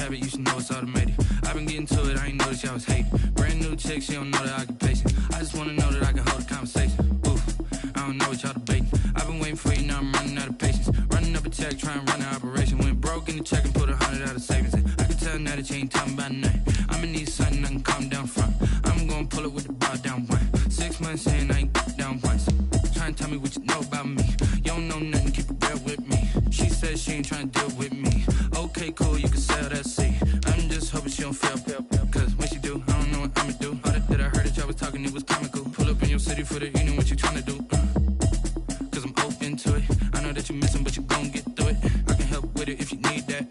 habit, you should know it's automated. I've been getting to it, I ain't noticed y'all was hating. Brand new chick, she don't know the occupation. I just wanna know that I can hold a conversation. Ooh, I don't know what y'all debating. I've been waiting for you, now I'm running out of patience. Running up a check, trying to run an operation. Went broke in the check and put 100 out of savings in. I can tell now that you ain't talking about nothing. I'ma need something I can calm down from. I'm gonna pull it with the bar down one. 6 months in, I ain't down once. Trying to tell me what you know about me. You don't know nothing, keep it real with me. She says she ain't trying to deal with me. Okay, cool, you can sell that seat. I'm just hoping she don't fail. Cause when she do, I don't know what I'ma do. All that I heard that y'all was talking, it was comical. Pull up in your city for the evening, what you trying to do? Cause I'm open to it. I know that you missing, but you gon' get through it. I can help with it if you need that.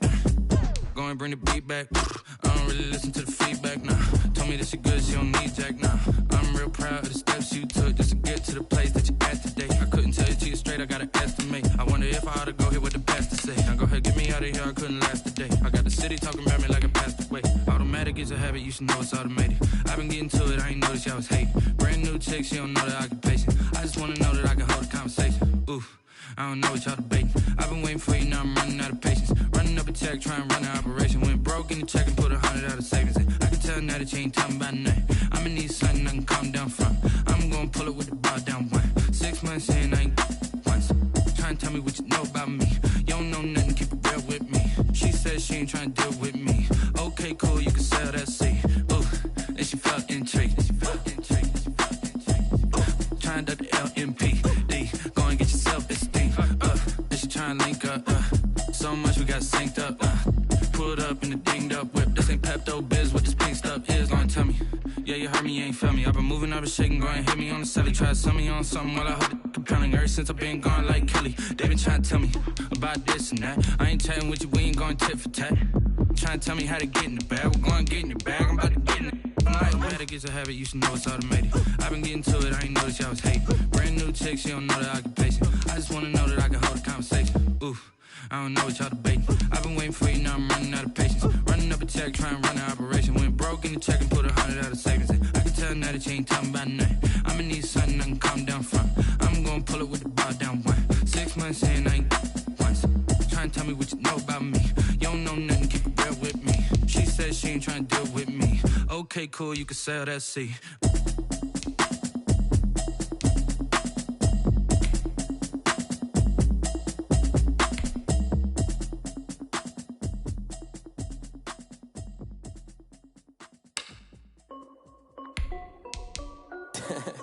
Go and bring the beat back. I don't really listen to the feedback, nah. Told me that she good, she don't need Jack, nah. I'm real proud of the steps you took just to get to the place that you at today. I couldn't tell you to you straight, I gotta estimate. I wonder if I ought to go here with the pastor say. Now go ahead, get me out of here, I couldn't last a day. I got the city talking about me like I passed away. Automatic is a habit, you should know it's automated. I've been getting to it, I ain't noticed y'all was hating. Brand new chick, she don't know the occupation. I just wanna know that I can hold a conversation. Ooh, I don't know what y'all debating. I've been waiting for you, now I'm running out of patience. Running up a check, trying to run an operation. Went broke in the check and put 100 out of savings in. I can tell now that you ain't talking about nothing. I'ma need something I can calm down from. I'm gonna pull it with the bar down one. 6 months in, I ain't once. Trying to tell me what you know about me. You don't know nothing, keep it real with me. She says she ain't trying to deal with me. Okay, cool, you can sell that seat. Ooh, and she felt intrigued. Trying to duck the LMPD. Go and get your self-esteem up. And she trying to link up. So much we got synced up. Pulled up in the dinged up whip. This ain't Pepto-Biz, what this pink stuff is. Gonna tell me. Yeah, you heard me, you ain't felt me. I've been moving, I've been shaking, go and hit me on the celly. Try to sell me on something while I hold it compelling. Ever since I've been gone like Kelly, they been trying to tell me about this and that. I ain't chatting with you, we ain't going tit for tat. Trying to tell me how to get in the bag. We're going to get in the bag, I'm about to get in it. Automatic is a habit, you should know it's automated. I've been getting to it, I ain't noticed y'all was hating. Brand new chick, she don't know the occupation. I just wanna know that I can hold a conversation. Ooh, I don't know what y'all debating. I've been waiting for you, now I'm running out of patience. Running up a check, trying to run an operation. Went broke in the check and put 100 out of savings in. I can tell now that you ain't talking about nothing. I'ma need something I can calm down from. I'm gonna pull it with the bar down one. 6 months in, I ain't once. Trying to tell me what you know about me. You don't know nothing, keep it real with me. She says she ain't trying to deal with me. Okay, cool, you can sell that seat.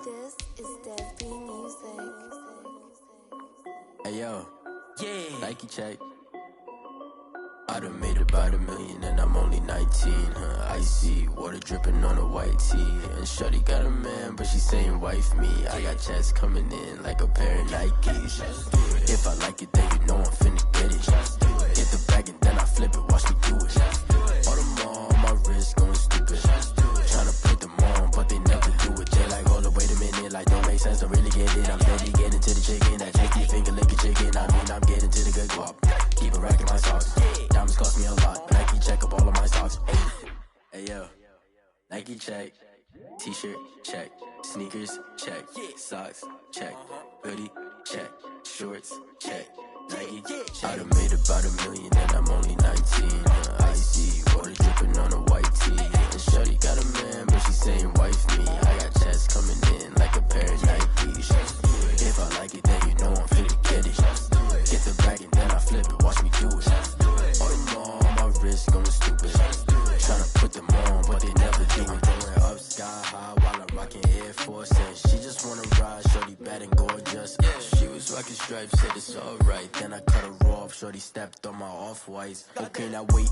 This is Dev B Music. Hey yo, yeah. Nike check. I done made about $1 million and I'm only 19. Icy water dripping on a white tee. And shorty got a man, but she saying wife me. I got checks coming in like a pair of Nikes. If I like it, then you know I'm finna get it. Get the bag and then I flip it, watch me do it. All them on my wrist going stupid. Tryna put them on, but they never do it. They like, hold up, wait a minute, like don't make sense, don't really get it. I'm steady getting to the chicken, that tasty finger licking chicken. I mean, I'm getting to the good guap. Keep it racking my socks. Diamonds cost me a lot. Nike check up all of my socks. Hey yo, Nike check. T-shirt check. Sneakers check. Socks check. Hoodie check. Shorts check. Nike check. I done made about $1 million and I'm only 19. Icy water dripping on a white tee. And shorty got a man, but she saying wife me. I got checks coming in like a pair of Nikes. If I like it, then you know I'm finna get it. Get the bag and then I flip it, watch me do it. All them on my wrist going stupid. Tryna put them on, but they never do it. Going up sky high while I'm rocking Air Force. And she just wanna ride, shorty bad and gorgeous. She was rocking stripes, said it's alright. Then I cut her off, shorty stepped on my off-whites. Okay, now wait.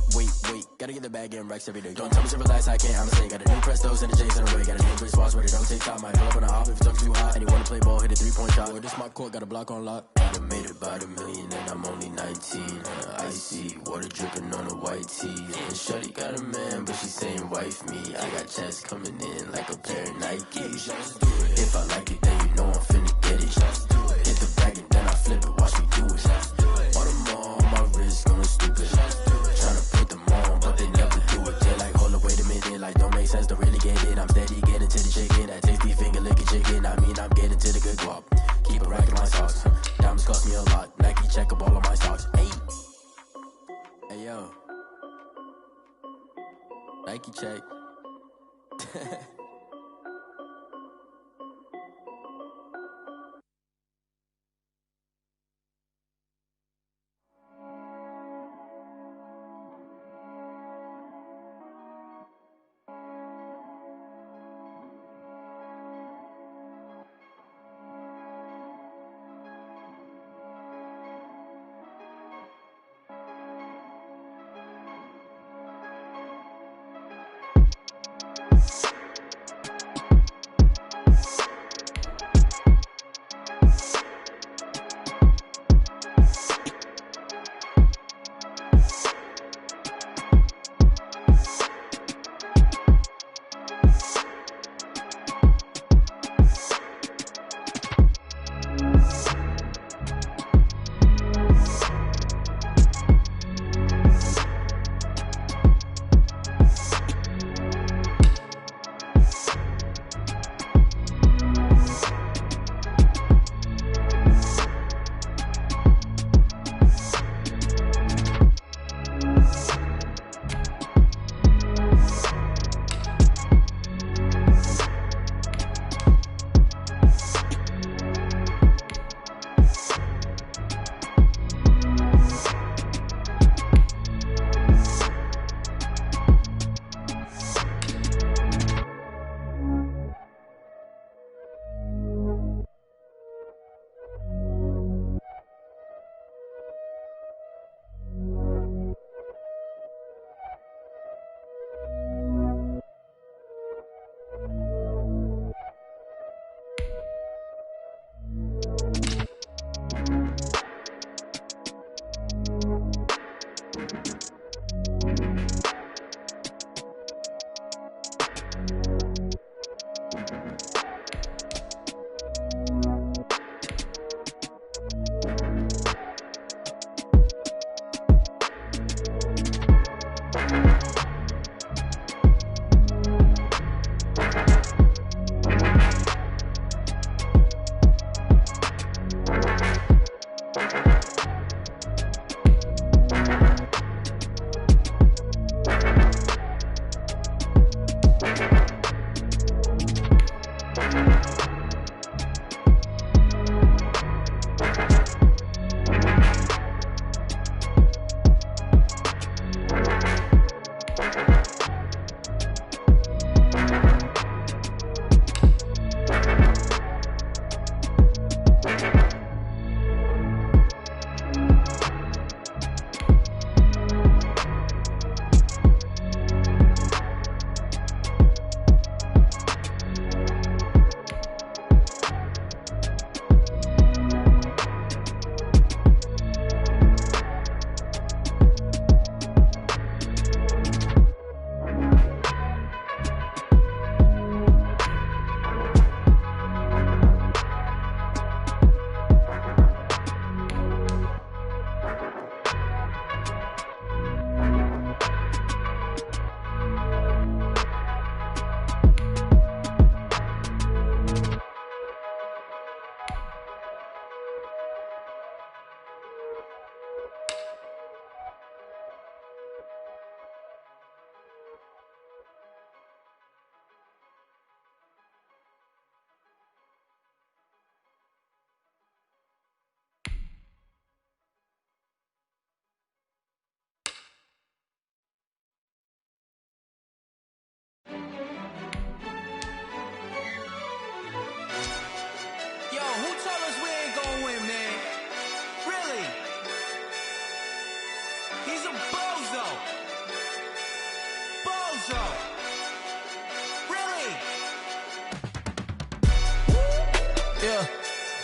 Gotta get the bag and racks every day. Don't tell me to relax, I can't, I'ma say. Got a new Prestos and a J's in the way. Got a new Chris Watts where they don't take time. Might pull up on a hop if it's too hot. And you wanna play ball, hit a 3-point shot. Well, this my court, got a block on lock. I done made about $1 million and I'm only 19. Icy water dripping on a white tee. And shorty got a man, but she saying wife me. I got checks coming in like a pair of Nikes. If I like it, then you know I'm finna get it. Hit the bag and then I flip it, watch me do it. All them on my wrist going stupid. Tryna put them on, but they never do it. They like, hold up, wait a minute, like don't make sense, don't really get it. I'm steady getting to the chicken, that tasty finger licking chicken. I mean, I'm getting to the good guap. Keep it racking my socks. Diamonds cost me a lot. Nike check up all of my socks. Hey yo, Nike check.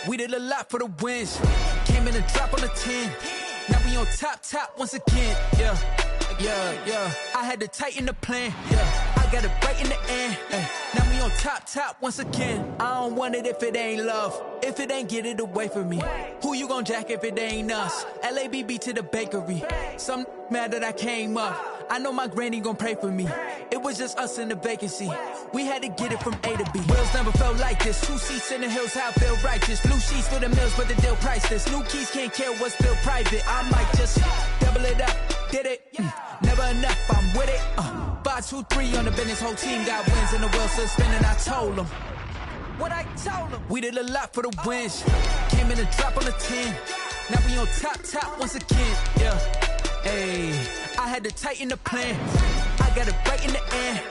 We did a lot for the wins. Came in and drop on the 10. Now we on top once again. Yeah. I had to tighten the plan. Yeah, I got it right in the end. Now we on top once again. I don't want it if it ain't love. If it ain't, get it away from me. Who you gon' jack if it ain't us? LABB to the bakery. Some mad that I came up. I know my granny gon' pray for me. It was just us in the vacancy. We had to get it from A to B. Wheels never felt like this. 2 seats in the hills, how I feel righteous. Blue sheets for the mills, but the deal priceless. New keys can't care what's still private. I might just double it up. Did it? Never enough, I'm with it. Buy 2-3 on the business, whole team got wins, and the wheel still spinning. I told them what I told them. We did a lot for the wins. Came in a drop on the 10. Now we on top once again. Yeah, hey, I had to tighten the plan. I got it right in the end.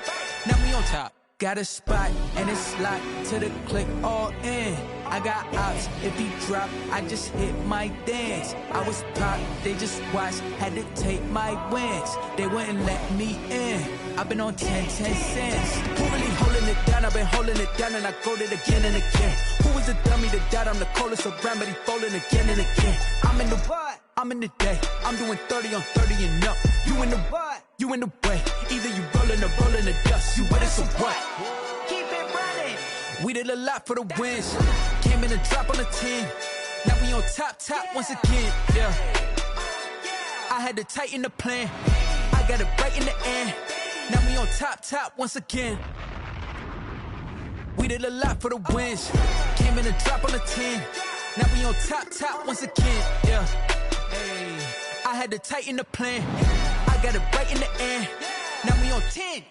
Now we on top. Got a spot and it's locked to the click all in. I got ops, if he drop, I just hit my dance. I was pop, they just watched, had to take my wins. They wouldn't let me in. I've been on 10 cents. Who really holding it down? I've been holding it down and I go it again and again. Who was the dummy that died? I'm the coldest around, but he falling again and again. I'm in the what? I'm in the day. I'm doing 30 on 30 and up. You in the what? You in the way. Either you rolling or rolling the dust. You with it, so what? Keep it running. We did a lot for the wins. Came in a drop on the 10. Now we on top once again. Yeah. I had to tighten the plan. I got it right in the end. Now we on top once again. We did a lot for the wins. Came in a drop on the 10. Now we on top once again. Yeah. Hey, I had to tighten the plan. I got it right in the end. Now we on 10.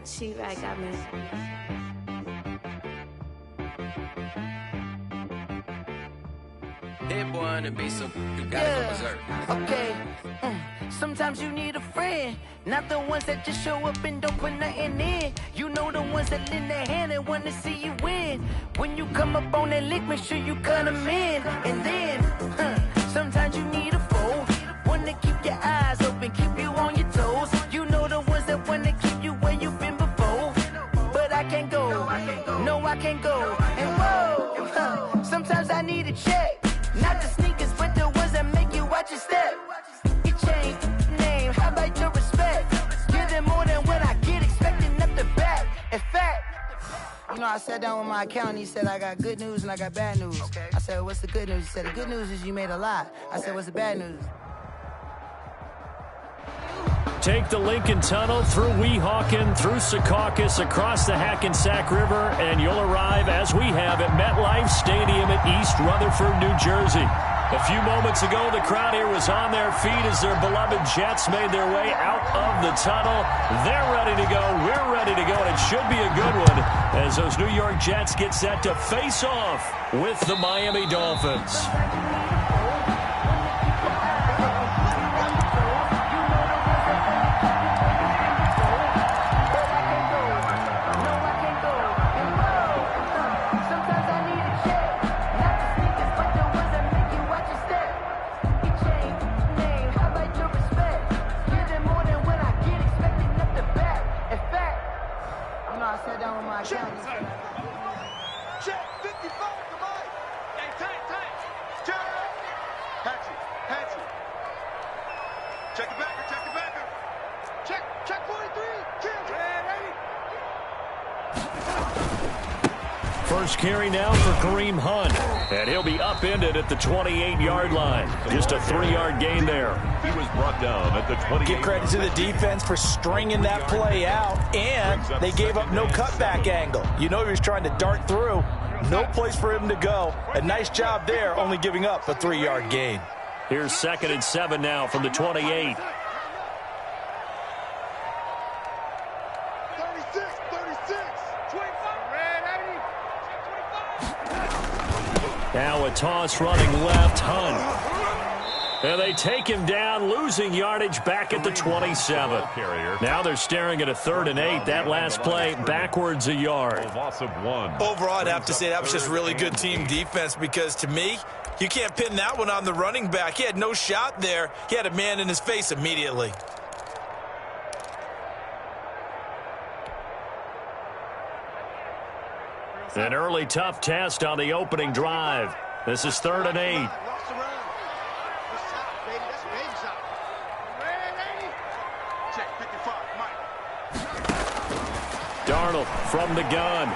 She right got me. Hit boy and be some, you gotta go berserk. Okay. Sometimes you need a friend, not the ones that just show up and don't put nothing in. You know the ones that lend their hand and want to see you win. When you come up on that lick, make sure you cut them in. And then, sometimes you need a foe, one to keep your eyes open, keep you on your toes. You know the ones that want to keep you where you've been before. But I can't go, no I can't go. And whoa, sometimes I need a check. Not the sneakers, but the ones that make you watch your step. Your chain, name, how about your respect? Give them more than what I get, expecting up the back. In fact, you know, I sat down with my accountant. He said, I got good news and I got bad news. Okay. I said, what's the good news? He said, the good news is you made a lot. I said, what's the bad news? Take the Lincoln Tunnel through Weehawken, through Secaucus, across the Hackensack River, and you'll arrive, as we have, at MetLife Stadium at East Rutherford, New Jersey. A few moments ago, the crowd here was on their feet as their beloved Jets made their way out of the tunnel. They're ready to go. We're ready to go, and it should be a good one as those New York Jets get set to face off with the Miami Dolphins. First carry now for Kareem Hunt, and he'll be upended at the 28-yard line. Just a 3-yard gain there. He was brought down at the 28. Give credit to the defense for stringing that play out, and they gave up no cutback angle. You know he was trying to dart through. No place for him to go. A nice job there, only giving up a 3-yard gain. Here's 2nd and 7 now from the 28. Now a toss running left, Hunt. And they take him down, losing yardage back at the 27. Now they're staring at a 3rd and 8. That last play backwards a yard. Loss of 1. Overall, I'd have to say that was just really good team defense because to me, you can't pin that one on the running back. He had no shot there. He had a man in his face immediately. An early tough test on the opening drive. This is 3rd and 8. Darnold from the gun.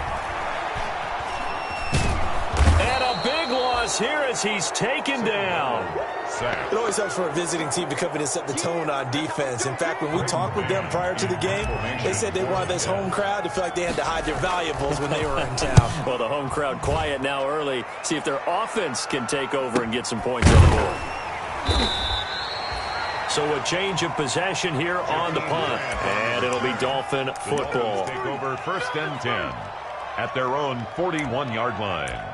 And a big loss here as he's taken down. It always helps for a visiting team to come in and set the tone on defense. In fact, when we talked with them prior to the game, they said they wanted this home crowd to feel like they had to hide their valuables when they were in town. Well, the home crowd quiet now early. See if their offense can take over and get some points on the board. So a change of possession here on the punt. And it'll be Dolphin football. Take over 1st and 10 at their own 41-yard line.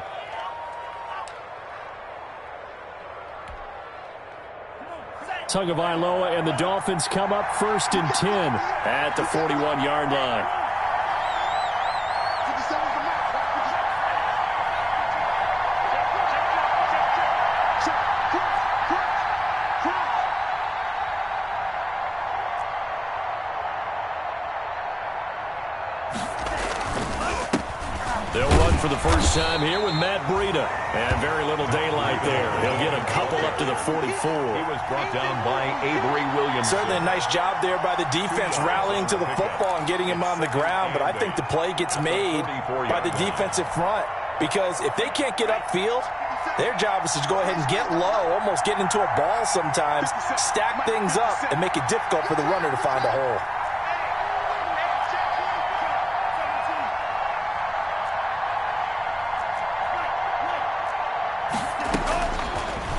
Tagovailoa and the Dolphins come up 1st and 10 at the 41-yard line. They'll run for the first time here with Matt Breida. And very little daylight there. He'll get a couple up to the 44. He was brought down by Avery Williams. Certainly a nice job there by the defense rallying to the football and getting him on the ground. But I think the play gets made by the defensive front. Because if they can't get upfield, their job is to go ahead and get low, almost get into a ball sometimes, stack things up, and make it difficult for the runner to find a hole.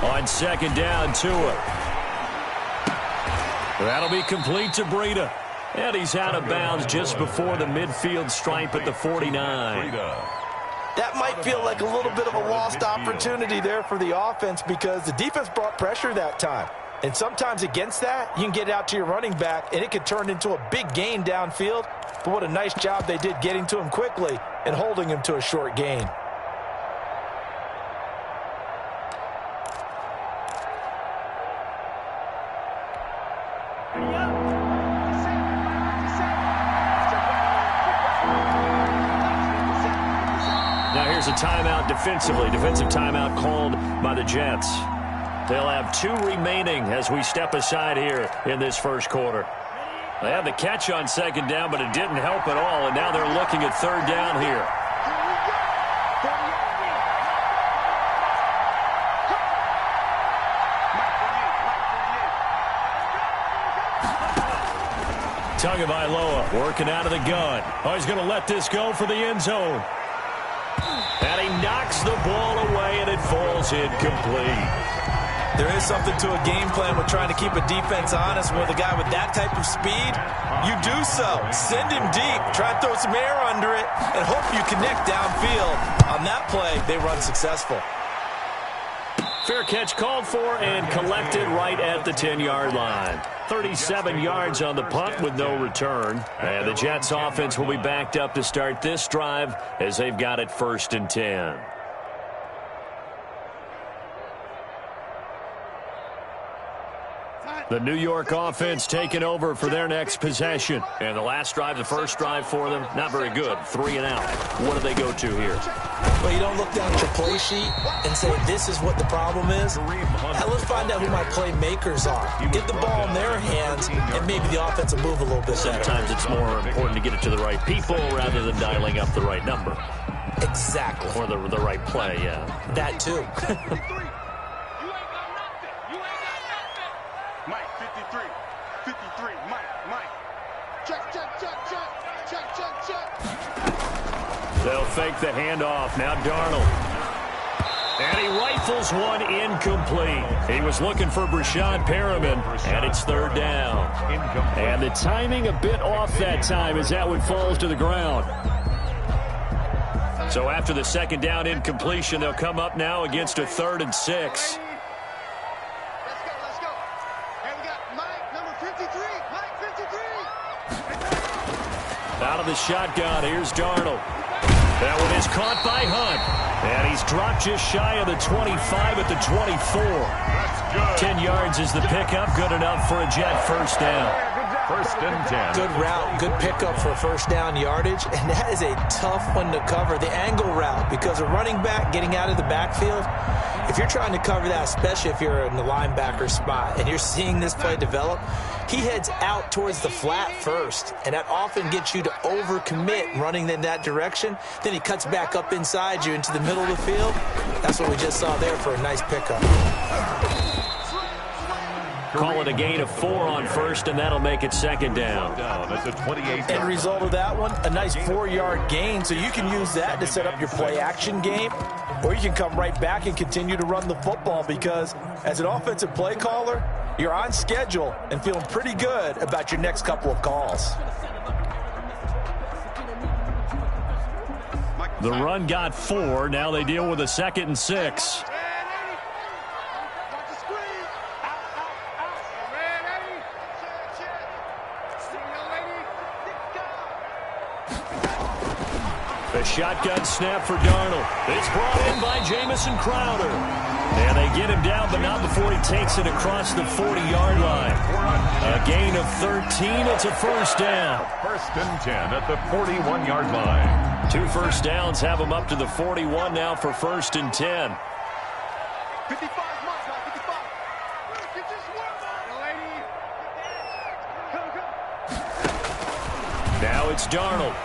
On 2nd down, Tua. That'll be complete to Breida. And he's out of bounds just before the midfield stripe at the 49. That might feel like a little bit of a lost opportunity there for the offense because the defense brought pressure that time. And sometimes against that, you can get out to your running back, and it could turn into a big gain downfield. But what a nice job they did getting to him quickly and holding him to a short gain. Now here's a timeout defensively. Defensive timeout called by the Jets. They'll have 2 remaining as we step aside here in this first quarter. They had the catch on second down, but it didn't help at all, and now they're looking at third down here. Tagovailoa working out of the gun. Oh, he's going to let this go for the end zone. And he knocks the ball away, and it falls incomplete. There is something to a game plan with trying to keep a defense honest. With a guy with that type of speed, you do so. Send him deep, try and throw some air under it, and hope you connect downfield. On that play, they run successful. Fair catch called for and collected right at the 10-yard line. 37 yards on the punt with no return. And the Jets offense will be backed up to start this drive as they've got it 1st and 10. The New York offense taking over for their next possession. And the last drive, the first drive for them, not very good. 3 and out. What do they go to here? Well, you don't look down at your play sheet and say, this is what the problem is. Now, let's find out who my playmakers are. Get the ball in their hands, and maybe the offense will move a little bit better. Sometimes it's more important to get it to the right people rather than dialing up the right number. Exactly. Or the right play, yeah. That, too. Mike, 53, 53, Mike. Check. They'll fake the handoff. Now Darnold. And he rifles one incomplete. He was looking for Brashad Perriman, and it's third down. And the timing a bit off that time as that one falls to the ground. So after the second down incompletion, they'll come up now against a 3rd and 6. Out of the shotgun, here's Darnold. That one is caught by Hunt. And he's dropped just shy of the 25 at the 24. 10 yards is the pickup. Good enough for a Jet first down. 1st and 10. Good route, good pickup for first down yardage. And that is a tough one to cover, the angle route, because a running back getting out of the backfield, if you're trying to cover that, especially if you're in the linebacker spot and you're seeing this play develop, he heads out towards the flat first, and that often gets you to overcommit running in that direction. Then he cuts back up inside you into the middle of the field. That's what we just saw there for a nice pickup. Call it a gain of 4 on first, and that'll make it second down. That's a 28. End result of that one, a nice 4-yard gain, so you can use that to set up your play-action game, or you can come right back and continue to run the football because as an offensive play caller, you're on schedule and feeling pretty good about your next couple of calls. The run got 4. Now they deal with a 2nd and 6. The shotgun snap for Darnold. It's brought in by Jamison Crowder. And they get him down, but not before he takes it across the 40-yard line. A gain of 13. It's a first down. 1st and 10 at the 41-yard line. 2 first downs have him up to the 41 now for 1st and 10. 55, Mike, 55. Get this work on, lady. Now it's Darnold.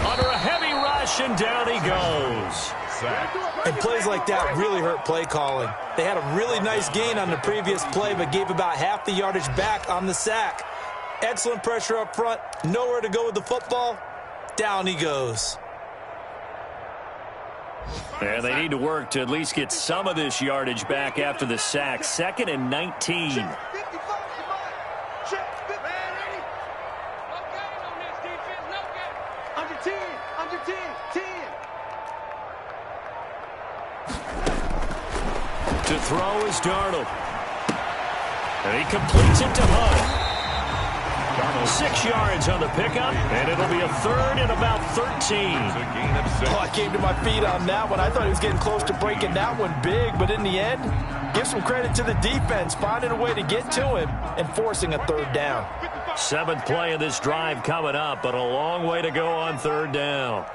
Under a heavy rush, and down he goes. And plays like that really hurt play calling. They had a really nice gain on the previous play, but gave about half the yardage back on the sack. Excellent pressure up front. Nowhere to go with the football. Down he goes. And they need to work to at least get some of this yardage back after the sack. 2nd and 19. Under 10. 10. To throw is Darnold. And he completes it to Hunt. 6 yards on the pickup, and it'll be a third and about 13. Oh, I came to my feet on that one. I thought he was getting close to breaking that one big, but in the end, give some credit to the defense, finding a way to get to him and forcing a third down. 7th play of this drive coming up, but a long way to go on third down.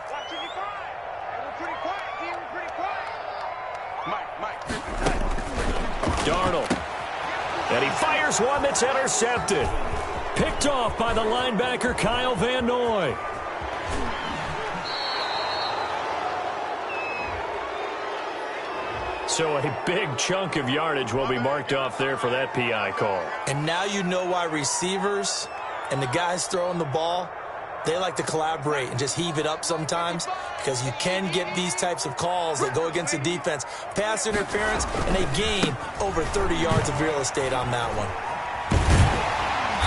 Darnold. And he fires one that's intercepted. Picked off by the linebacker, Kyle Van Noy. So a big chunk of yardage will be marked off there for that PI call. And now you know why receivers and the guys throwing the ball, they like to collaborate and just heave it up sometimes, because you can get these types of calls that go against the defense. Pass interference, and they gain over 30 yards of real estate on that one.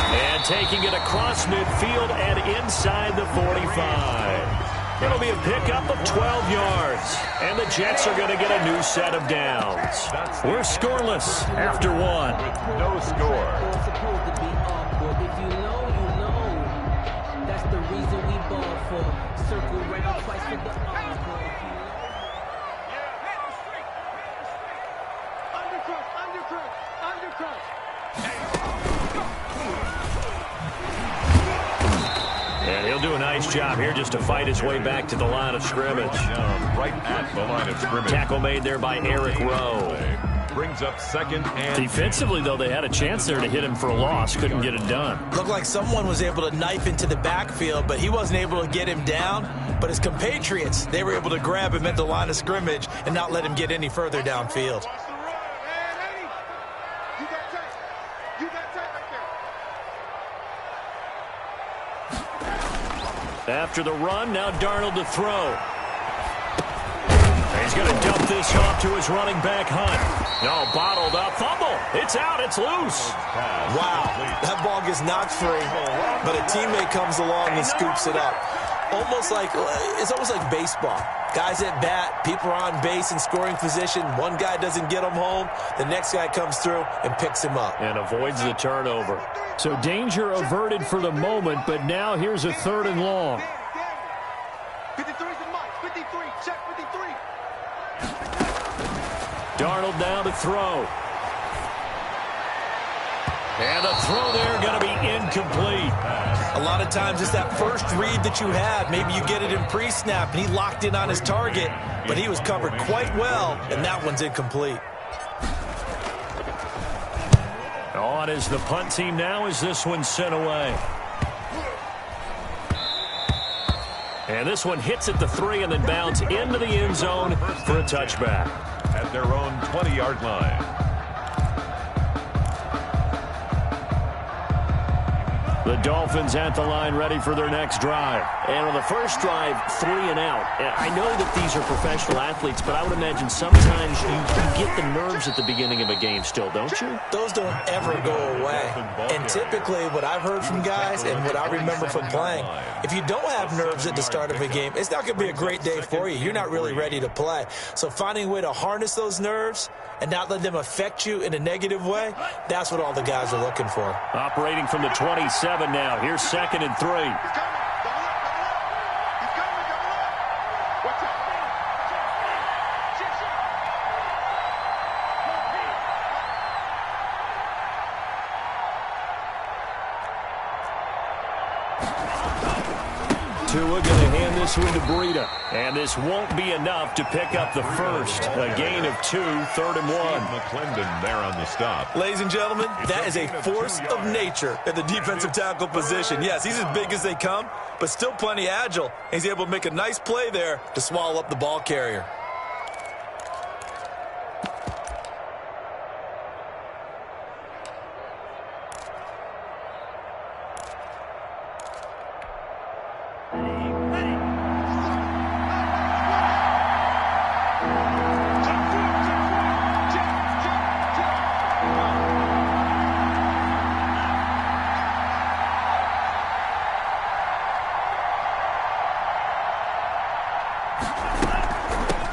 And taking it across midfield and inside the 45. It'll be a pickup of 12 yards. And the Jets are going to get a new set of downs. We're scoreless after one. No score. If you know, you know. That's the reason we ball for. Circle round twice for the encore. Undercrush. And he'll do a nice job here just to fight his way back to the line of scrimmage. Right at the line of scrimmage. Tackle made there by Eric Rowe. Brings up 2nd and... Defensively, though, they had a chance there to hit him for a loss. Couldn't get it done. Looked like someone was able to knife into the backfield, but he wasn't able to get him down. But his compatriots, they were able to grab him at the line of scrimmage and not let him get any further downfield. After the run, now Darnold to throw. He's going to dump this off to his running back, Hunt. No, bottled up. Fumble. It's out. It's loose. Wow. That ball gets knocked free, but a teammate comes along and scoops it up. It's almost like baseball. Guys at bat, people are on base in scoring position. One guy doesn't get him home. The next guy comes through and picks him up. And avoids the turnover. So danger averted for the moment, but now here's a 3rd and long. 53's the mark. 53. Check 53. Darnold now to throw. And the throw there going to be incomplete. A lot of times it's that first read that you have. Maybe you get it in pre-snap, and he locked in on his target, but he was covered quite well, and that one's incomplete. On is the punt team now as this one's sent away. And this one hits at the 3 and then bounds into the end zone for a touchback. At their own 20-yard line. The Dolphins at the line ready for their next drive. And on the first drive, 3 and out. And I know that these are professional athletes, but I would imagine sometimes you get the nerves at the beginning of a game still, don't you? Those don't ever go away. And typically what I've heard from guys and what I remember from playing, if you don't have nerves at the start of a game, it's not going to be a great day for you. You're not really ready to play. So finding a way to harness those nerves and not let them affect you in a negative way, that's what all the guys are looking for. Operating from the 27 now. Here's 2nd and 3. Tua going to hand this one to Breida. And this won't be enough to pick up the first. A gain of 2, 3rd and 1. McClendon there on the stop. Ladies and gentlemen, that is a force of nature at the defensive tackle position. Yes, he's as big as they come, but still plenty agile. He's able to make a nice play there to swallow up the ball carrier.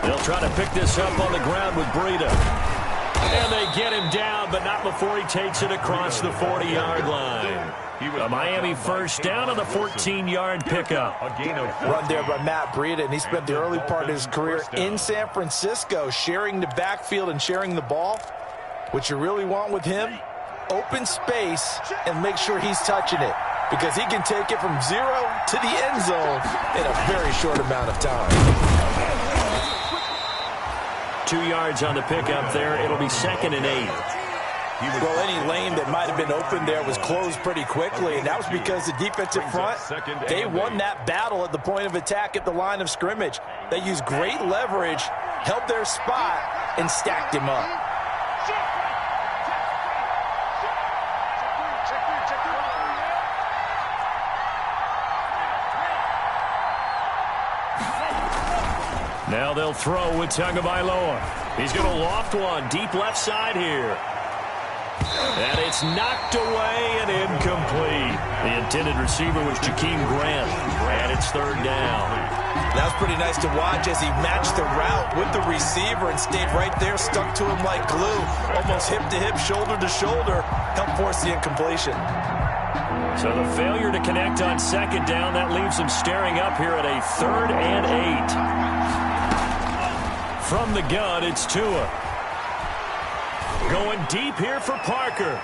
They'll try to pick this up on the ground with Breida. And they get him down, but not before he takes it across the 40-yard line. A Miami first down on the 14-yard pickup. Run there by Matt Breida, and he spent the early part of his career in San Francisco sharing the backfield and sharing the ball. What you really want with him, open space and make sure he's touching it, because he can take it from 0 to the end zone in a very short amount of time. 2 yards on the pickup there. It'll be 2nd and 8. Well, any lane that might have been open there was closed pretty quickly, and that was because the defensive front, they won that battle at the point of attack at the line of scrimmage. They used great leverage, held their spot, and stacked him up. Now they'll throw with Tagovailoa. He's going to loft one deep left side here. And it's knocked away and incomplete. The intended receiver was Jakeem Grant. And it's 3rd down. That was pretty nice to watch as he matched the route with the receiver and stayed right there, stuck to him like glue. Almost hip to hip, shoulder to shoulder. Helped force the incompletion. So the failure to connect on 2nd down, that leaves him staring up here at a 3rd and 8. From the gun, it's Tua. Going deep here for Parker.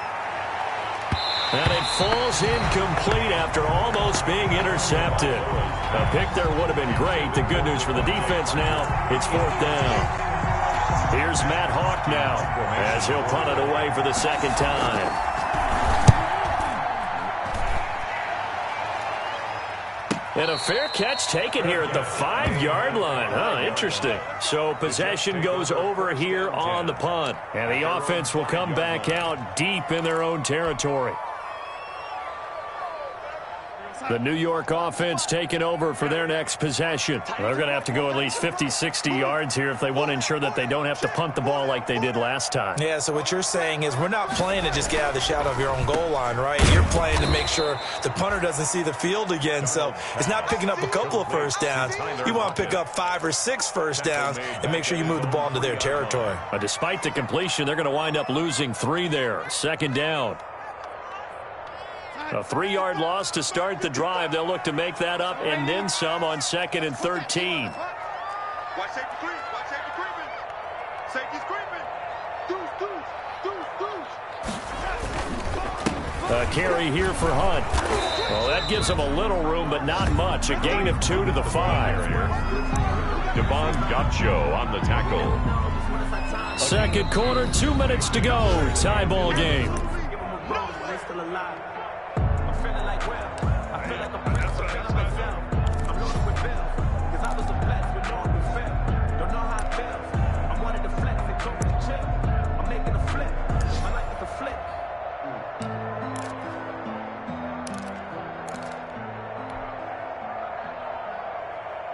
And it falls incomplete after almost being intercepted. A pick there would have been great. The good news for the defense now, it's 4th down. Here's Matt Hawk now as he'll punt it away for the 2nd time. And a fair catch taken here at the 5-yard line. Huh, interesting. So possession goes over here on the punt. And the offense will come back out deep in their own territory. The New York offense taking over for their next possession. They're going to have to go at least 50, 60 yards here if they want to ensure that they don't have to punt the ball like they did last time. Yeah, so what you're saying is we're not playing to just get out of the shadow of your own goal line, right? You're playing to make sure the punter doesn't see the field again. So it's not picking up a couple of first downs. You want to pick up 5 or 6 first downs and make sure you move the ball into their territory. Despite the completion, they're going to wind up losing 3 there. 2nd down. A 3-yard loss to start the drive. They'll look to make that up and then some on 2nd and 13. Watch safety creep. Watch safety creeping. Safety's creeping. Deuce. A carry here for Hunt. Well, that gives him a little room, but not much. A gain of 2 to the 5. Devon Gotcho on the tackle. 2nd quarter, 2 minutes to go. Tie ball game.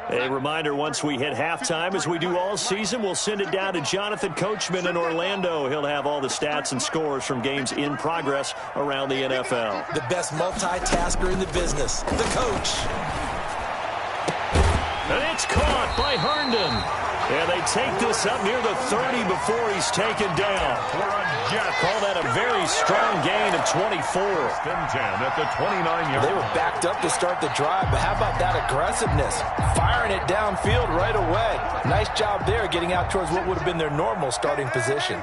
A reminder, once we hit halftime, as we do all season, we'll send it down to Jonathan Coachman in Orlando. He'll have all the stats and scores from games in progress around the NFL. The best multitasker in the business, the coach. And it's caught by Herndon. And they take this up near the 30 before he's taken down. Call that a very strong gain of 24. 10 at the 29-yard. They were backed up to start the drive, but how about that aggressiveness? Firing it downfield right away. Nice job there getting out towards what would have been their normal starting position.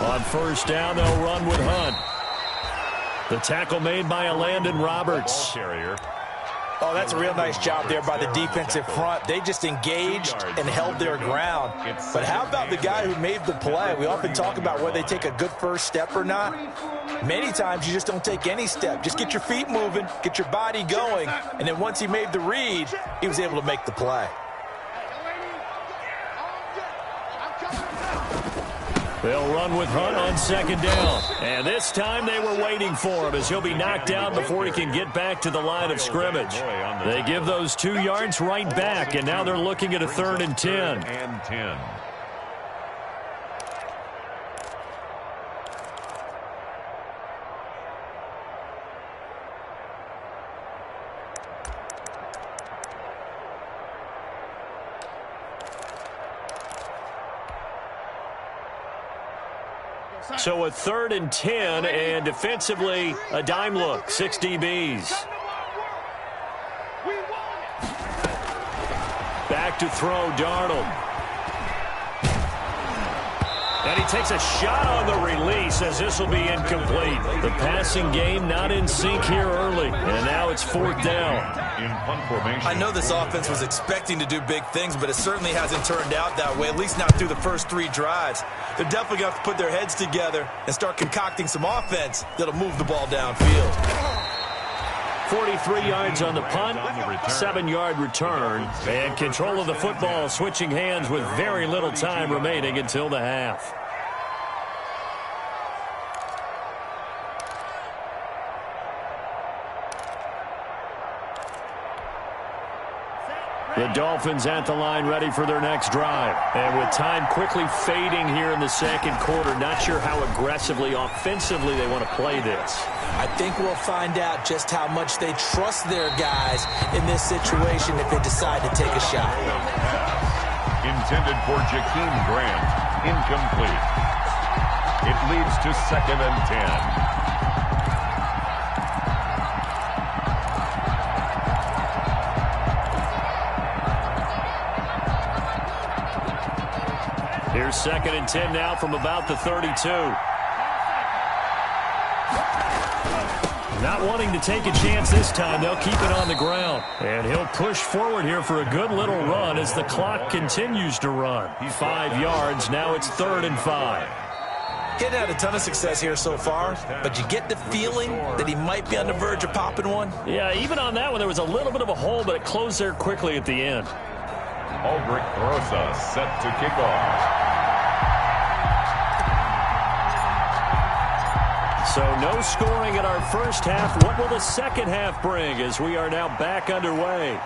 On 1st down, they'll run with Hunt. The tackle made by Landon Roberts. Oh, that's a real nice job there by the defensive front. They just engaged and held their ground. But how about the guy who made the play? We often talk about whether they take a good first step or not. Many times you just don't take any step. Just get your feet moving, get your body going, and then once he made the read, he was able to make the play. They'll run with Hunt on 2nd down. And this time they were waiting for him as he'll be knocked down before he can get back to the line of scrimmage. They give those 2 yards right back, and now they're looking at a 3rd and 10. And 10. So a 3rd and 10, and defensively, a dime look, 6 DBs. Back to throw, Darnold. And he takes a shot on the release as this will be incomplete. The passing game not in sync here early, and now it's 4th down. I know this offense was expecting to do big things, but it certainly hasn't turned out that way, at least not through the first 3 drives. They're definitely going to have to put their heads together and start concocting some offense that'll move the ball downfield. 43 yards on the punt, 7-yard return, and control of the football switching hands with very little time remaining until the half. The Dolphins at the line ready for their next drive. And with time quickly fading here in the second quarter, not sure how aggressively, offensively they want to play this. I think we'll find out just how much they trust their guys in this situation if they decide to take a shot. Intended for Jakeem Grant. Incomplete. It leads to 2nd and 10. Here's 2nd and 10 now from about the 32. Not wanting to take a chance this time, they'll keep it on the ground. And he'll push forward here for a good little run as the clock continues to run. 5 yards, now it's 3rd and 5. Getting had a ton of success here so far, but you get the feeling that he might be on the verge of popping one. Yeah, even on that one, there was a little bit of a hole, but it closed there quickly at the end. Aldrich Rosa set to kick off. So no scoring in our first half. What will the second half bring as we are now back underway?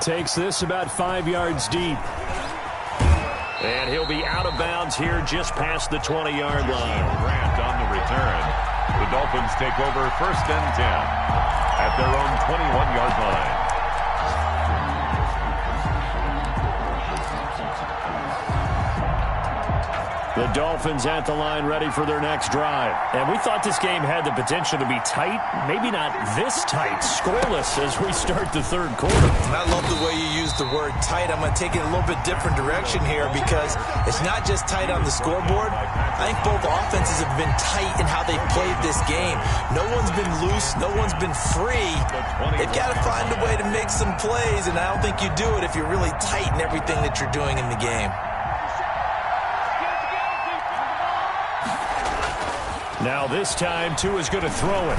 Takes this about 5 yards deep. And he'll be out of bounds here just past the 20-yard line. Grant on the return. The Dolphins take over 1st and 10 at their own 21-yard line. The Dolphins at the line ready for their next drive. And we thought this game had the potential to be tight. Maybe not this tight. Scoreless as we start the 3rd quarter. And I love the way you use the word tight. I'm going to take it a little bit different direction here because it's not just tight on the scoreboard. I think both offenses have been tight in how they've played this game. No one's been loose. No one's been free. They've got to find a way to make some plays, and I don't think you do it if you're really tight in everything that you're doing in the game. Now this time, Tua's going to throw it.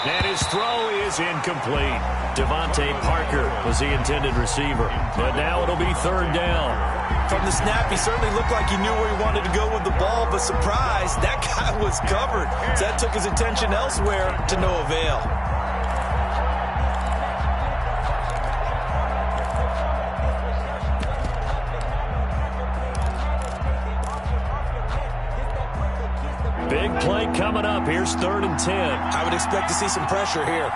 And his throw is incomplete. Devontae Parker was the intended receiver. But now it'll be 3rd down. From the snap, he certainly looked like he knew where he wanted to go with the ball, but surprise, that guy was covered. So that took his attention elsewhere to no avail. Big play coming up. Here's 3rd and 10. I would expect to see some pressure here.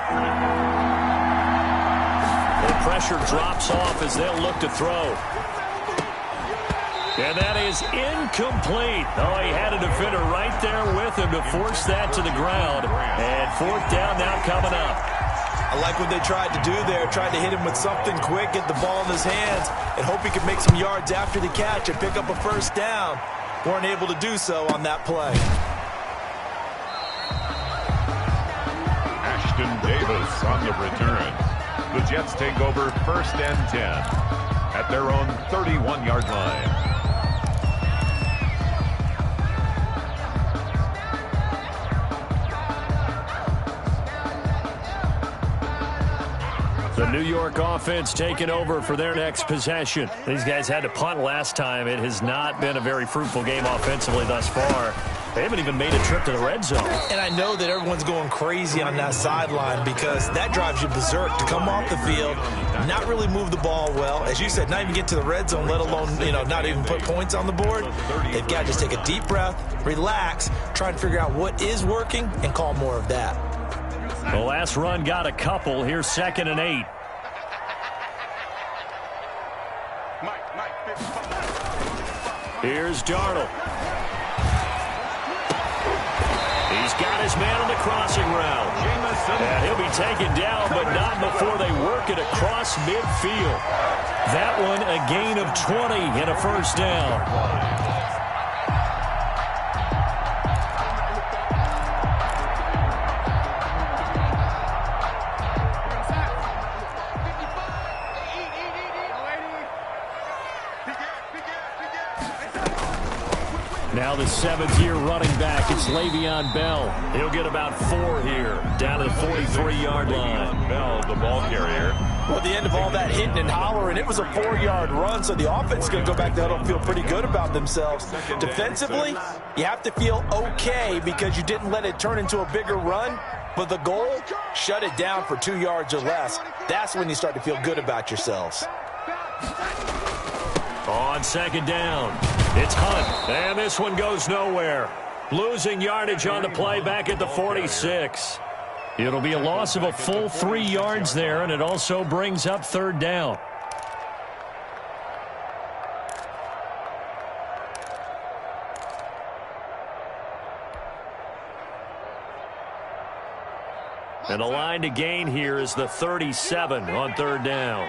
The pressure drops off as they'll look to throw. And that is incomplete. Oh, he had a defender right there with him to force that to the ground. And 4th down now coming up. I like what they tried to do there. Tried to hit him with something quick, get the ball in his hands, and hope he could make some yards after the catch and pick up a 1st down. Weren't able to do so on that play. Davis on the return. The Jets take over 1st and 10 at their own 31-yard line. The New York offense taking over for their next possession. These guys had to punt last time. It has not been a very fruitful game offensively thus far. They haven't even made a trip to the red zone. And I know that everyone's going crazy on that sideline because that drives you berserk to come off the field, not really move the ball well. As you said, not even get to the red zone, let alone, not even put points on the board. They've got to just take a deep breath, relax, try and figure out what is working and call more of that. The last run got a couple. Here's 2nd and 8. Here's Darnold. his man on the crossing route. And he'll be taken down, but not before they work it across midfield. That one a gain of 20 and a first down. Now the seventh-year running back, it's Le'Veon Bell. He'll get about 4 here, down to the 43-yard line. Bell, the ball carrier. Well, at the end of all that hitting and hollering, it was a 4-yard run, so the offense is going to go back to huddle and feel pretty good about themselves. Defensively, you have to feel okay because you didn't let it turn into a bigger run, but the goal, shut it down for 2 yards or less. That's when you start to feel good about yourselves. On second down, it's Hunt, and this one goes nowhere. Losing yardage on the play back at the 46. It'll be a loss of a full 3 yards there, and it also brings up third down. And the line to gain here is the 37 on third down.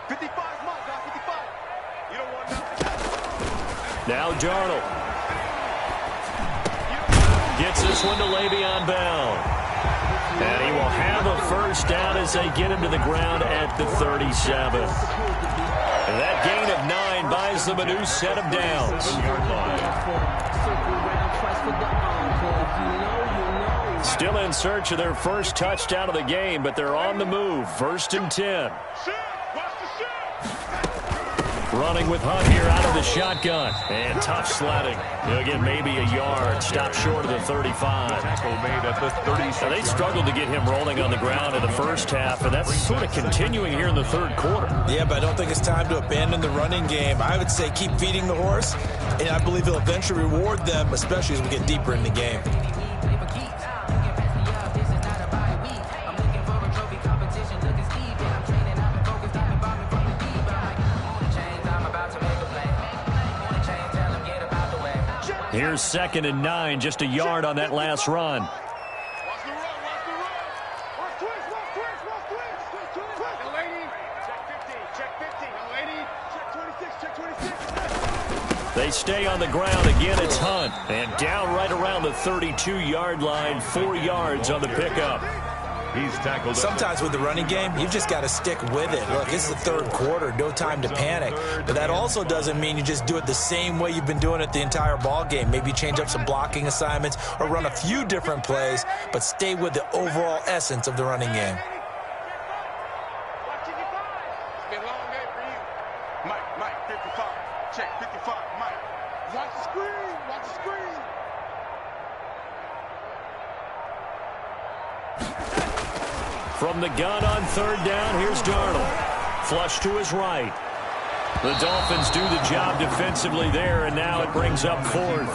55 miles, 55. You don't want nothing. Now Darnold gets this one to Le'Veon Bell. And he will have a first down as they get him to the ground at the 37. And that gain of 9 buys them a new set of downs. Still in search of their first touchdown of the game, but they're on the move. First and 10. Running with Hunt here out of the shotgun. And tough sledding. He'll get maybe a yard. Stop short of the 35. Now, they struggled to get him rolling on the ground in the first half, and that's sort of continuing here in the third quarter. Yeah, but I don't think it's time to abandon the running game. I would say keep feeding the horse, and I believe he'll eventually reward them, especially as we get deeper in the game. Here's second and 9, just a yard on that last run. They stay on the ground. Again, it's Hunt. And down right around the 32-yard line, 4 yards on the pickup. He's tackled. Sometimes with the running game, you've just got to stick with it. Look, it's the third quarter, no time to panic. But that also doesn't mean you just do it the same way you've been doing it the entire ball game. Maybe change up some blocking assignments or run a few different plays, but stay with the overall essence of the running game. Mike, 55. Check, 55. Mike, watch the screen. Watch the screen. From the gun on third down, here's Darnold. Flush to his right. The Dolphins do the job defensively there, and now it brings up fourth.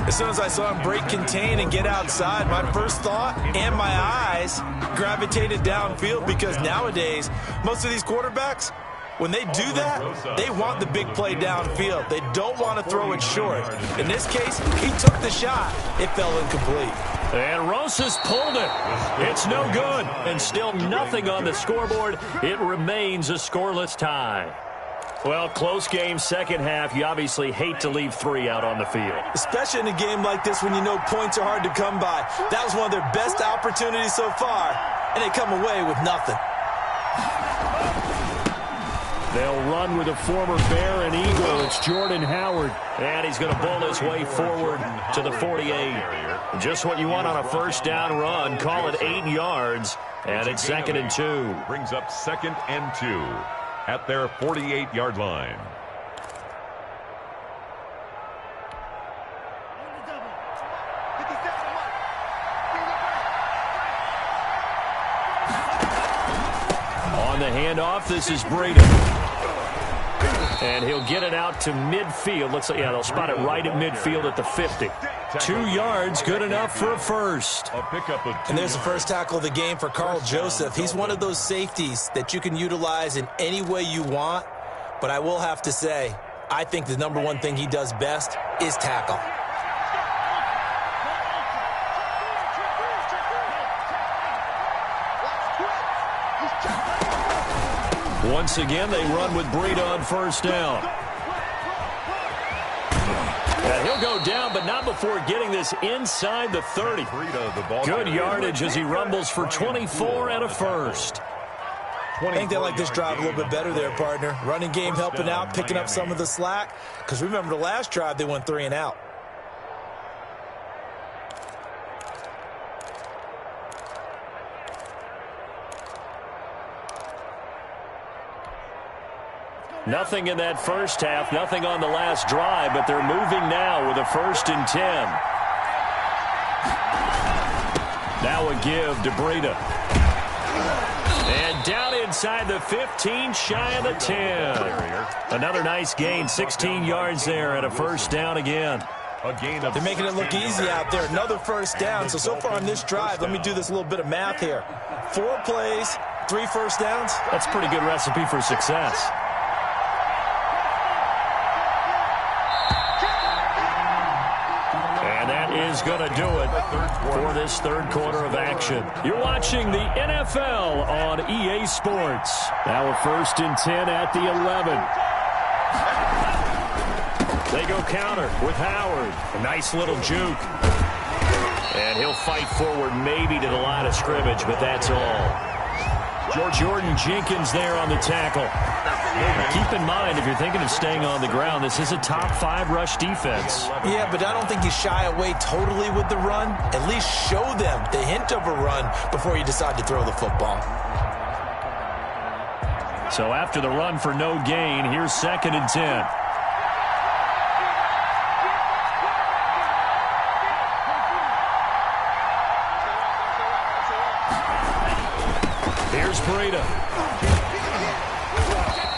As soon as I saw him break contain and get outside, my first thought and my eyes gravitated downfield, because nowadays, most of these quarterbacks, when they do that, they want the big play downfield. They don't want to throw it short. In this case, he took the shot. It fell incomplete. And Rosas pulled it. It's no good. And still nothing on the scoreboard. It remains a scoreless tie. Well, close game, second half. You obviously hate to leave 3 out on the field. Especially in a game like this when you know points are hard to come by. That was one of their best opportunities so far, and they come away with nothing. They'll run with a former Bear and Eagle. It's Jordan Howard. And he's going to bull his way forward to the 48. Just what you want on a first down run. Call it 8 yards. And it's second and 2. Brings up second and 2 at their 48-yard line. On the handoff, this is Breida. And he'll get it out to midfield. Looks like, yeah, they'll spot it right at midfield at the 50. 2 yards, good enough for a first. And there's the first tackle of the game for Carl Joseph. He's one of those safeties that you can utilize in any way you want. But I will have to say, I think the number one thing he does best is tackle. Once again, they run with Breida on first down. And he'll go down, but not before getting this inside the 30. Good yardage as he rumbles for 24 and a first. I think they like this drive a little bit better there, partner. Running game helping out, picking up some of the slack. Because remember, the last drive, they went 3 and out. Nothing in that first half, nothing on the last drive, but they're moving now with a 1st and 10. Now a give to Breida. And down inside the 15, shy of the 10. Another nice gain, 16 yards there and a 1st down again. They're making it look easy out there. Another 1st down. So far on this drive, let me do this little bit of math here. 4 plays, 3 1st downs. That's a pretty good recipe for success. Is going to do it for this 3rd quarter of action. You're watching the NFL on EA Sports. Now a 1st and 10 at the 11. They go counter with Howard. A nice little juke. And he'll fight forward maybe to the line of scrimmage, but that's all. Jordan Jenkins there on the tackle. Keep in mind, if you're thinking of staying on the ground, this is a top 5 rush defense. Yeah, but I don't think you shy away totally with the run. At least show them the hint of a run before you decide to throw the football. So after the run for no gain, here's 2nd and 10. Here's Breida.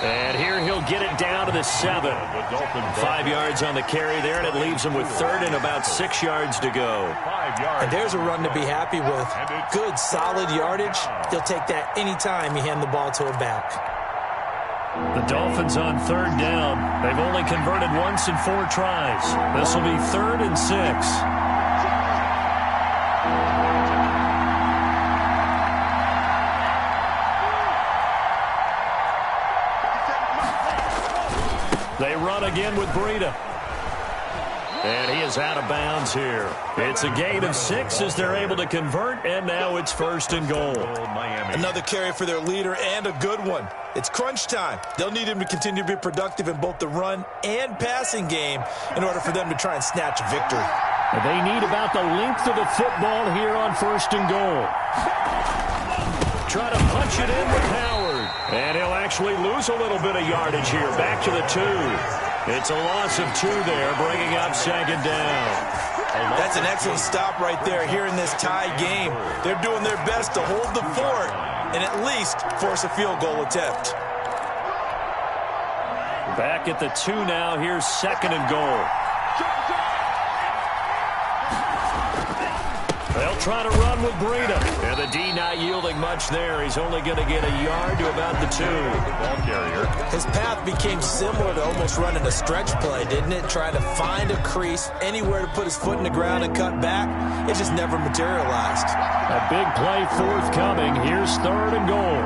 And here he'll get it down to the 7. 5 yards on the carry there, and it leaves him with 3rd and about 6 yards to go. And there's a run to be happy with. Good, solid yardage. He'll take that anytime you hand the ball to a back. The Dolphins on 3rd down. They've only converted once in 4 tries. This will be 3rd and 6. They run again with Breida. And he is out of bounds here. It's a gain of 6 as they're able to convert, and now it's 1st and goal. Another carry for their leader, and a good one. It's crunch time. They'll need him to continue to be productive in both the run and passing game in order for them to try and snatch a victory. They need about the length of the football here on 1st and goal. Try to punch it in with Howard. And he'll actually lose a little bit of yardage here. Back to the 2. It's a loss of 2 there, bringing up 2nd down. That's an excellent stop right there here in this tie game. They're doing their best to hold the fort and at least force a field goal attempt. Back at the 2 now. Here's 2nd and goal. They'll try to run with Breida. And the D not yielding much there. He's only going to get a yard to about the 2. Ball carrier. His path became similar to almost running a stretch play, didn't it? Trying to find a crease, anywhere to put his foot in the ground and cut back. It just never materialized. A big play forthcoming. Here's 3rd and goal.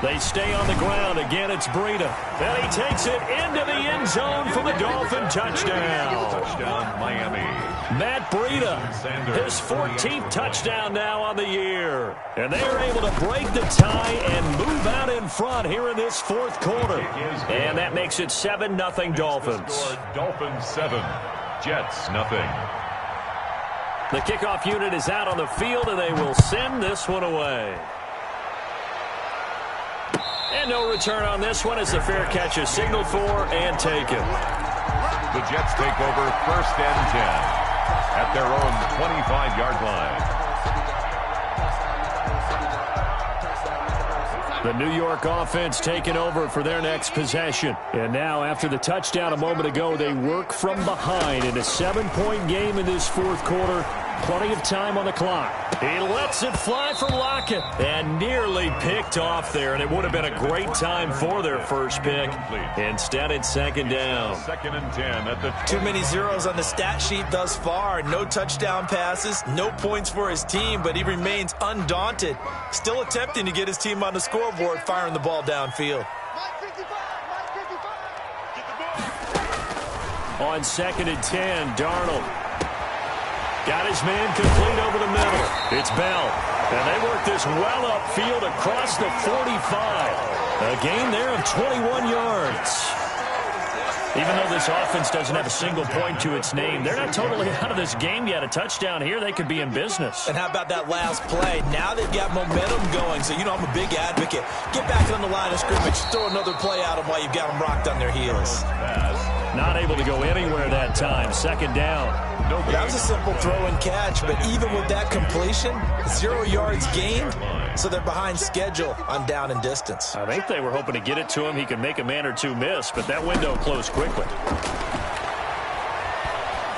They stay on the ground. Again, it's Breida. And he takes it into the end zone for the Dolphin touchdown. Touchdown, Miami. Matt Breida, his 14th touchdown now on the year. And they are able to break the tie and move out in front here in this 4th quarter. And that makes it 7-0 Dolphins. Dolphins 7, Jets 0. The kickoff unit is out on the field, and they will send this one away. And no return on this one as the fair catch is signaled for and taken. The Jets take over 1st and 10 at their own 25-yard line. The New York offense taking over for their next possession. And now after the touchdown a moment ago, they work from behind in a 7-point game in this 4th quarter. Plenty of time on the clock. He lets it fly for Lockett and nearly picked off there, and it would have been a great time for their first pick. Instead, it's second down. Second and 10 at the Too many zeros on the stat sheet thus far. No touchdown passes, no points for his team, but he remains undaunted. Still attempting to get his team on the scoreboard, firing the ball downfield. On second and 10, Darnold got his man complete over the middle. It's Bell. And they work this well upfield across the 45. A gain there of 21 yards. Even though this offense doesn't have a single point to its name, they're not totally out of this game yet. A touchdown here, they could be in business. And how about that last play? Now they've got momentum going, so you know I'm a big advocate. Get back on the line of scrimmage. Throw another play at them while you've got them rocked on their heels. Not able to go anywhere that time. Second down. That was a simple throw and catch, but even with that completion, 0 yards gained, so they're behind schedule on down and distance. I think they were hoping to get it to him. He could make a man or two miss, but that window closed quickly.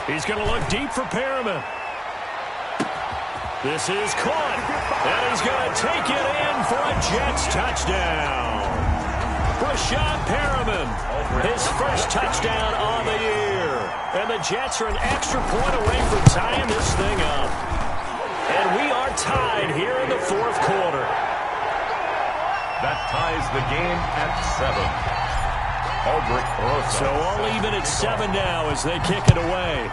He's going to look deep for Perriman. This is caught, and he's going to take it in for a Jets touchdown. Brashad Perriman, his first touchdown on the year. And the Jets are an extra point away from tying this thing up. And we are tied here in the fourth quarter. That ties the game at 7. So all even at 7 now as they kick it away.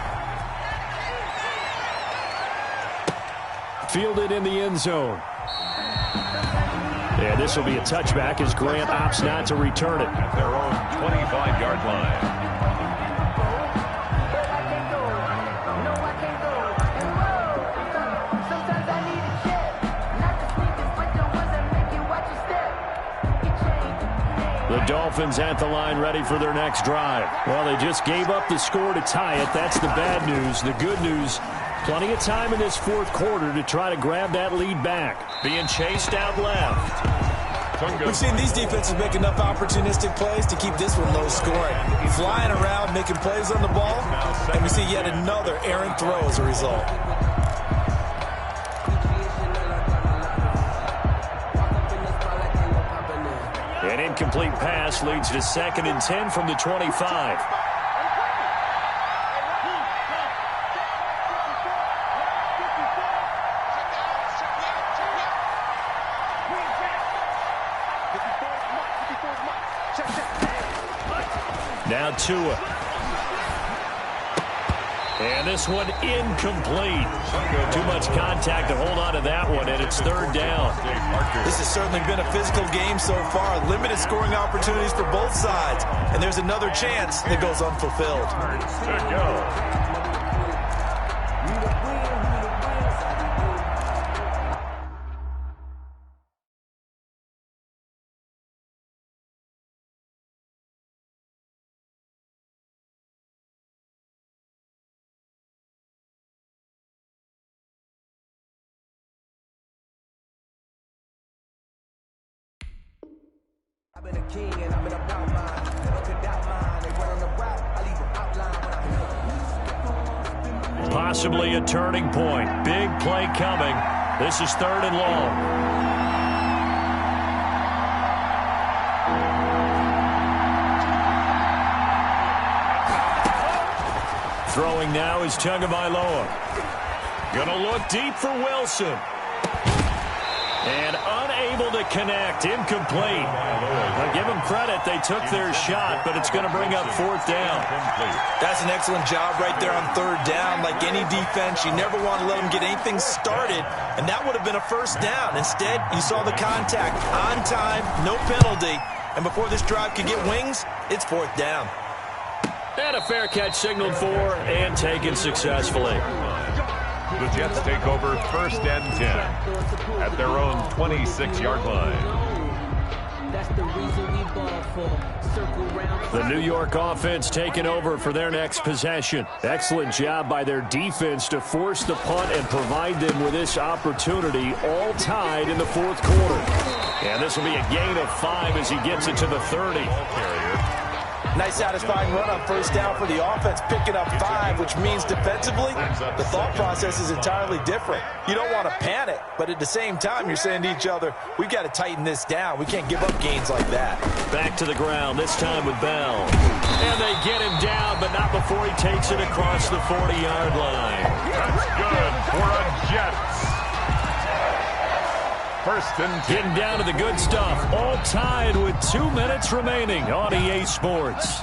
Fielded in the end zone. Yeah, this will be a touchback as Grant opts not to return it. At their own 25-yard line. The Dolphins at the line ready for their next drive. Well, they just gave up the score to tie it. That's the bad news. The good news, plenty of time in this fourth quarter to try to grab that lead back. Being chased out left. We've seen these defenses make enough opportunistic plays to keep this one low scoring. Flying around, making plays on the ball, and we see yet another errant throw as a result. An incomplete pass leads to second and 10 from the 25. Now Tua. And this one incomplete. Too much contact to hold on to that one, and it's third down. This has certainly been a physical game so far. Limited scoring opportunities for both sides. And there's another chance that goes unfulfilled. Good go. Possibly a turning point. Big play coming. This is third and long. Throwing now is Tagovailoa. Gonna look deep for Wilson. And unable to connect. Incomplete. I'll give them credit. They took their shot, but it's going to bring up fourth down. That's an excellent job right there on third down. Like any defense, you never want to let them get anything started, and that would have been a first down. Instead, you saw the contact on time, no penalty, and before this drive could get wings, it's fourth down. And a fair catch signaled for and taken successfully. The Jets take over first and 10 at their own 26-yard line. The New York offense taking over for their next possession. Excellent job by their defense to force the punt and provide them with this opportunity, all tied in the fourth quarter. And this will be a gain of 5 as he gets it to the 30. Nice satisfying run on first down for the offense, picking up 5, which means defensively, the thought process is entirely different. You don't want to panic, but at the same time, you're saying to each other, we've got to tighten this down. We can't give up gains like that. Back to the ground, this time with Bell. And they get him down, but not before he takes it across the 40-yard line. That's good for a Jets. First and 10. Getting down to the good stuff. All tied with 2 minutes remaining on EA Sports.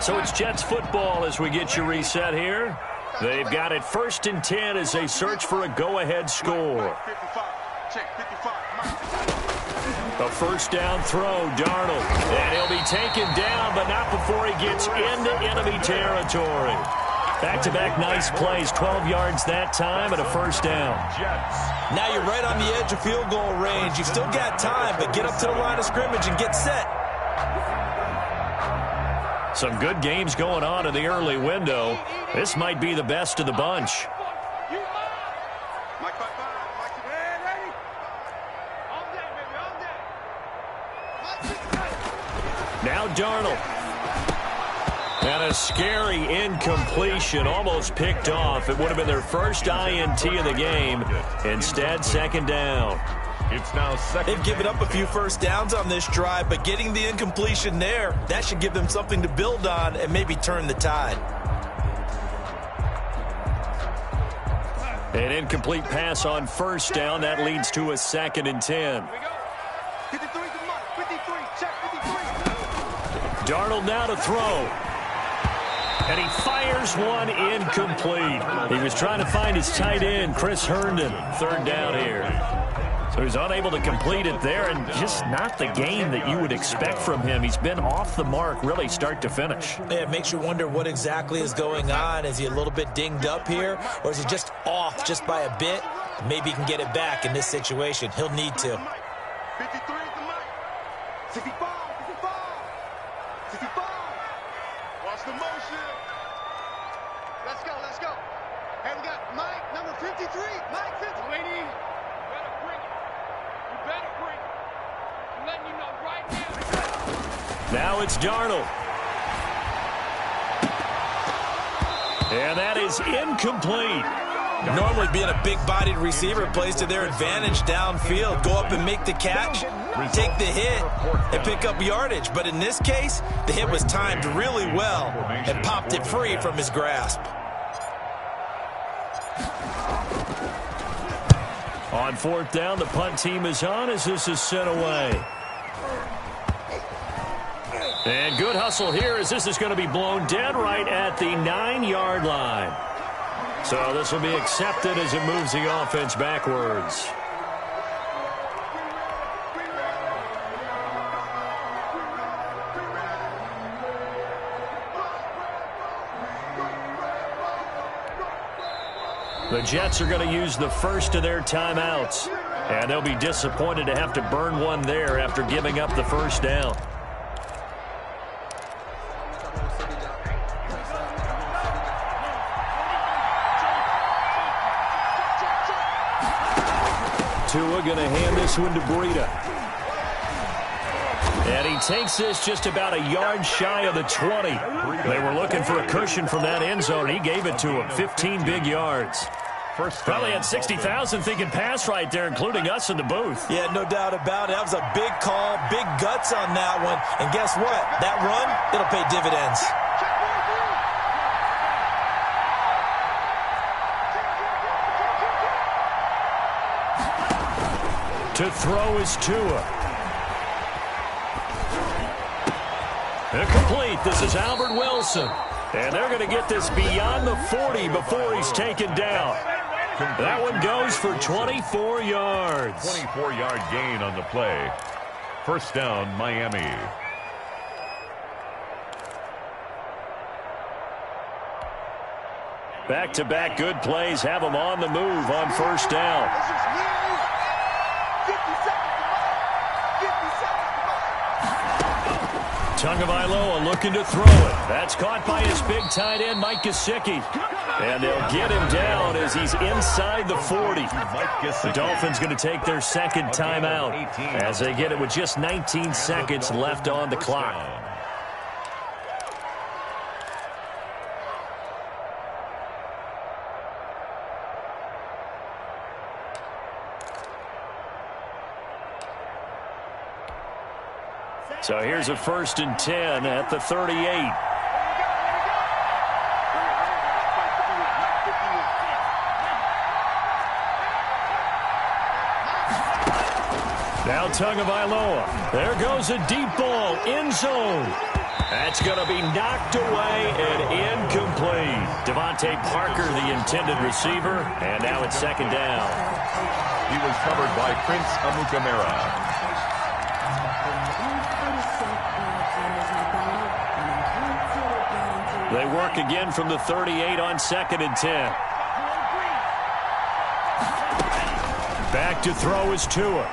So it's Jets football as we get you reset here. They've got it first and 10 as they search for a go-ahead score. A first down throw, Darnold. And he'll be taken down, but not before he gets into enemy territory. Back-to-back nice plays, 12 yards that time and a first down. Now you're right on the edge of field goal range. You've still got time, but get up to the line of scrimmage and get set. Some good games going on in the early window. This might be the best of the bunch. Now Darnold. And a scary incompletion, almost picked off. It would have been their first INT of the game. Instead, second down. It's now second. They've given up a few first downs on this drive, but getting the incompletion there, that should give them something to build on and maybe turn the tide. An incomplete pass on first down. That leads to a second and 10. Darnold now to throw. And he fires one incomplete. He was trying to find his tight end, Chris Herndon. Third down here. So he's unable to complete it there, and just not the game that you would expect from him. He's been off the mark really start to finish. Yeah, it makes you wonder what exactly is going on. Is he a little bit dinged up here, or is he just off just by a bit? Maybe he can get it back in this situation. He'll need to. 53 is the mic. 65. Watch the motion. Let's go. Hey, we got Mike, number 53. Mike 53. Lady, you better bring it. I'm letting you know right now. Now it's Darnold. And that is incomplete. Normally being a big-bodied receiver plays to their advantage downfield. Go up and make the catch, take the hit, and pick up yardage. But in this case, the hit was timed really well and popped it free from his grasp. On fourth down, the punt team is on as this is sent away. And good hustle here as this is going to be blown dead right at the 9-yard line. So this will be accepted as it moves the offense backwards. The Jets are going to use the first of their timeouts. And they'll be disappointed to have to burn one there after giving up the first down. Tua going to hand this one to Breida. And he takes this just about a yard shy of the 20. They were looking for a cushion from that end zone. He gave it to him. 15 big yards. Probably had 60,000 thinking pass right there, including us in the booth. Yeah, no doubt about it. That was a big call, big guts on that one. And guess what? That run, it'll pay dividends. To throw is Tua. Incomplete. This is Albert Wilson. And they're going to get this beyond the 40 before he's taken down. That one goes for 24 yards. 24-yard gain on the play. First down, Miami. Back-to-back good plays have them on the move on first down. Tagovailoa looking to throw it. That's caught by his big tight end, Mike Gesicki. And they'll get him down as he's inside the 40. The Dolphins going to take their second timeout as they get it with just 19 seconds left on the clock. So here's a 1st and 10 at the 38. Now Tagovailoa. There goes a deep ball, end zone. That's going to be knocked away and incomplete. Devontae Parker, the intended receiver, and now it's 2nd down. He was covered by Prince Amukamara. They work again from the 38 on 2nd and 10. Back to throw is Tua.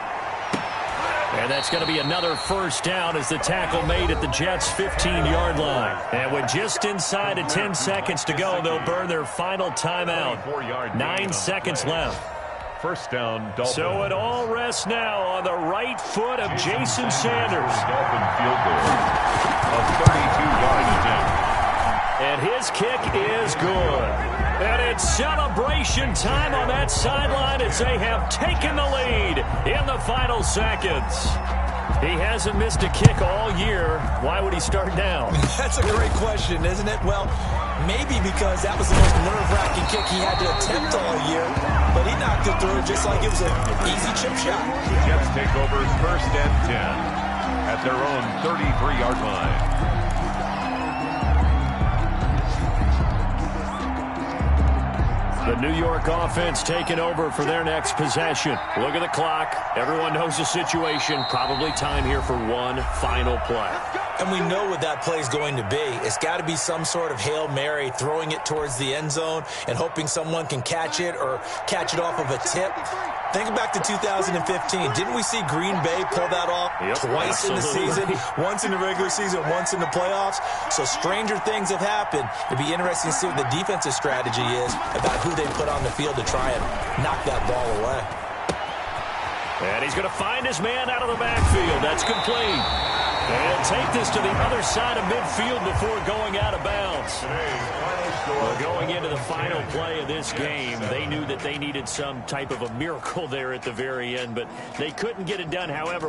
And that's going to be another 1st down as the tackle made at the Jets' 15-yard line. And with just inside of 10 seconds to go, they'll burn their final timeout. 9 seconds left. 1st down, Dolphins. So it all rests now on the right foot of Jason Sanders. Dolphin field goal. A 32-yard attempt. And his kick is good. And it's celebration time on that sideline as they have taken the lead in the final seconds. He hasn't missed a kick all year. Why would he start now? That's a great question, isn't it? Well, maybe because that was the most nerve-wracking kick he had to attempt all year. But he knocked it through just like it was an easy chip shot. The Jets take over 1st and 10 at their own 33-yard line. The New York offense taking over for their next possession. Look at the clock. Everyone knows the situation. Probably time here for one final play. And we know what that play is going to be. It's got to be some sort of Hail Mary, throwing it towards the end zone and hoping someone can catch it or catch it off of a tip. Think back to 2015. Didn't we see Green Bay pull that off twice in the season? Once in the regular season, once in the playoffs. So stranger things have happened. It'd be interesting to see what the defensive strategy is about who they put on the field to try and knock that ball away. And he's going to find his man out of the backfield. That's complete. And he'll take this to the other side of midfield before going out of bounds. Well, going into the final play of this game, they knew that they needed some type of a miracle there at the very end, but they couldn't get it done. However,